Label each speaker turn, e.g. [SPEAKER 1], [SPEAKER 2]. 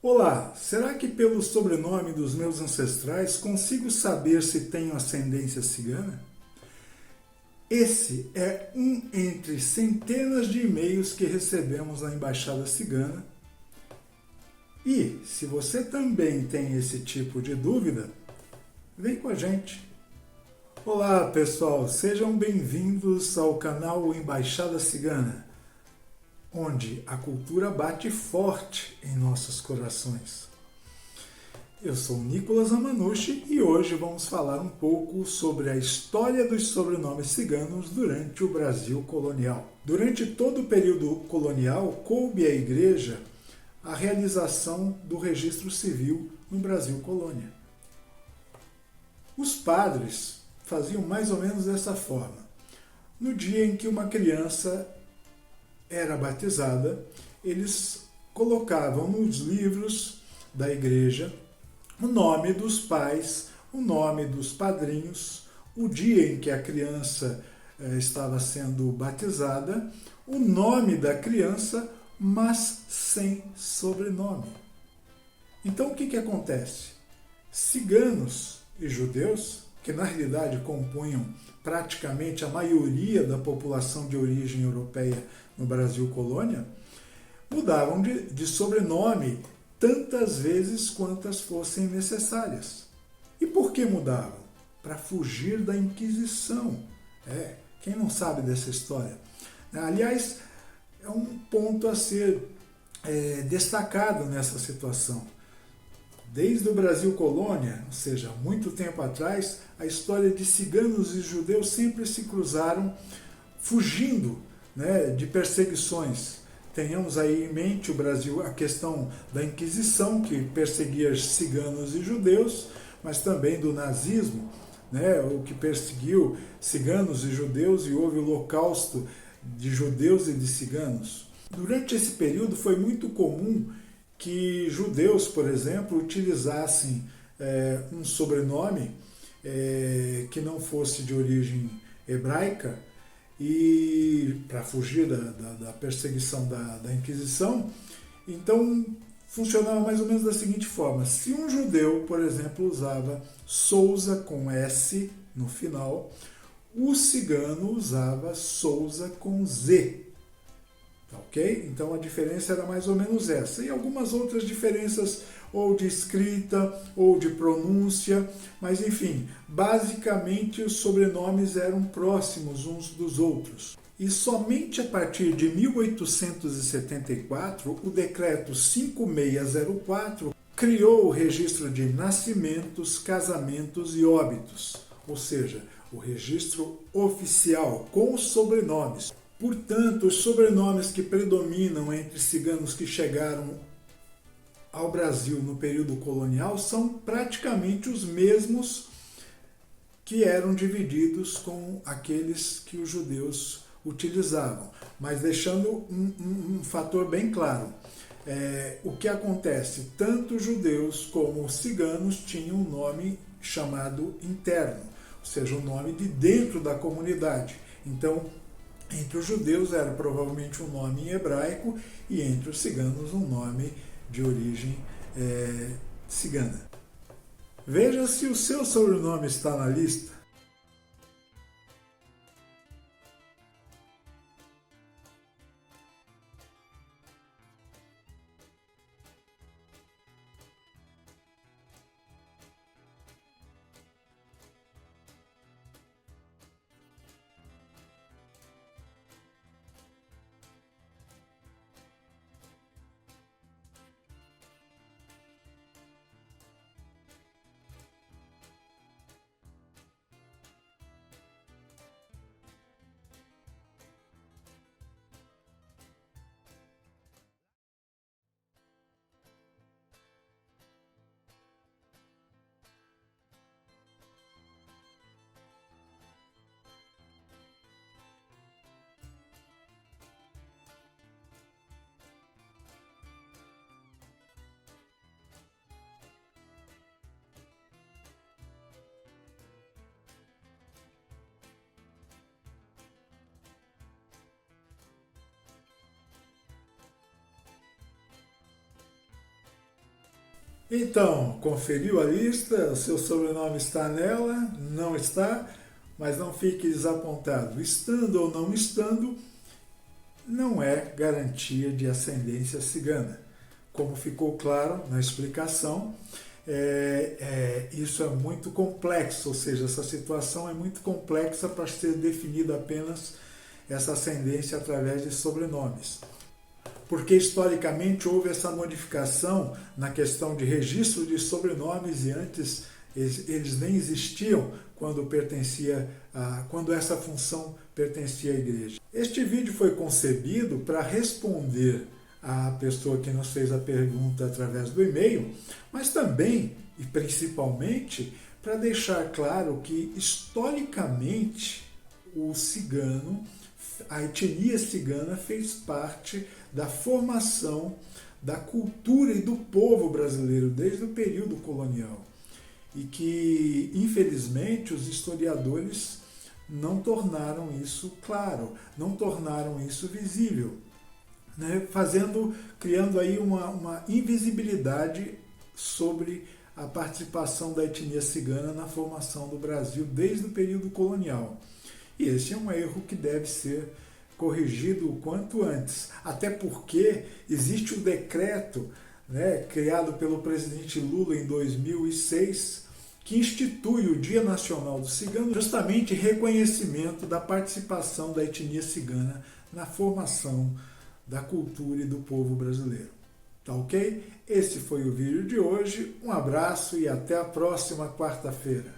[SPEAKER 1] Olá, será que pelo sobrenome dos meus ancestrais consigo saber se tenho ascendência cigana? Esse é um entre centenas de e-mails que recebemos na Embaixada Cigana. E, se você também tem esse tipo de dúvida, vem com a gente. Olá pessoal, sejam bem-vindos ao canal Embaixada Cigana, onde a cultura bate forte em nossos corações. Eu sou Nicolas Amanushi e hoje vamos falar um pouco sobre a história dos sobrenomes ciganos durante o Brasil colonial. Durante todo o período colonial, coube à Igreja a realização do registro civil no Brasil colônia. Os padres faziam mais ou menos dessa forma. No dia em que uma criança era batizada, eles colocavam nos livros da igreja o nome dos pais, o nome dos padrinhos, o dia em que a criança estava sendo batizada, o nome da criança, mas sem sobrenome. Então o que acontece? Ciganos e judeus, que na realidade compunham praticamente a maioria da população de origem europeia no Brasil colônia, mudavam de sobrenome tantas vezes quantas fossem necessárias. E por que mudavam? Para fugir da Inquisição. Quem não sabe dessa história? Aliás, é um ponto a ser destacado nessa situação. Desde o Brasil colônia, ou seja, muito tempo atrás, a história de ciganos e judeus sempre se cruzaram fugindo de perseguições. Tenhamos aí em mente o Brasil, a questão da Inquisição, que perseguia ciganos e judeus, mas também do nazismo, o que perseguiu ciganos e judeus, e houve o holocausto de judeus e de ciganos. Durante esse período foi muito comum que judeus, por exemplo, utilizassem um sobrenome que não fosse de origem hebraica, e para fugir da perseguição da Inquisição. Então funcionava mais ou menos da seguinte forma: se um judeu, por exemplo, usava Souza com S no final, o cigano usava Souza com Z. Ok? Então a diferença era mais ou menos essa. E algumas outras diferenças, ou de escrita, ou de pronúncia, mas enfim, basicamente os sobrenomes eram próximos uns dos outros. E somente a partir de 1874, o decreto 5604 criou o registro de nascimentos, casamentos e óbitos, ou seja, o registro oficial com os sobrenomes. Portanto, os sobrenomes que predominam entre ciganos que chegaram ao Brasil no período colonial são praticamente os mesmos que eram divididos com aqueles que os judeus utilizavam. Mas deixando um fator bem claro, o que acontece? Tanto os judeus como os ciganos tinham um nome chamado interno, ou seja, um nome de dentro da comunidade. Então, entre os judeus era provavelmente um nome em hebraico e entre os ciganos um nome de origem cigana. Veja se o seu sobrenome está na lista. Então, conferiu a lista? O seu sobrenome está nela? Não está? Mas não fique desapontado. Estando ou não estando, não é garantia de ascendência cigana. Como ficou claro na explicação, isso é muito complexo, ou seja, essa situação é muito complexa para ser definida apenas essa ascendência através de sobrenomes. Porque historicamente houve essa modificação na questão de registro de sobrenomes e antes eles nem existiam quando essa função pertencia à igreja. Este vídeo foi concebido para responder à pessoa que nos fez a pergunta através do e-mail, mas também e principalmente para deixar claro que historicamente o cigano, a etnia cigana fez parte da formação da cultura e do povo brasileiro desde o período colonial. E que, infelizmente, os historiadores não tornaram isso claro, não tornaram isso visível, né? Criando aí uma invisibilidade sobre a participação da etnia cigana na formação do Brasil desde o período colonial. E esse é um erro que deve ser corrigido o quanto antes, até porque existe o decreto, né, criado pelo presidente Lula em 2006, que institui o Dia Nacional do Cigano, justamente em reconhecimento da participação da etnia cigana na formação da cultura e do povo brasileiro. Tá ok? Esse foi o vídeo de hoje. Um abraço e até a próxima quarta-feira.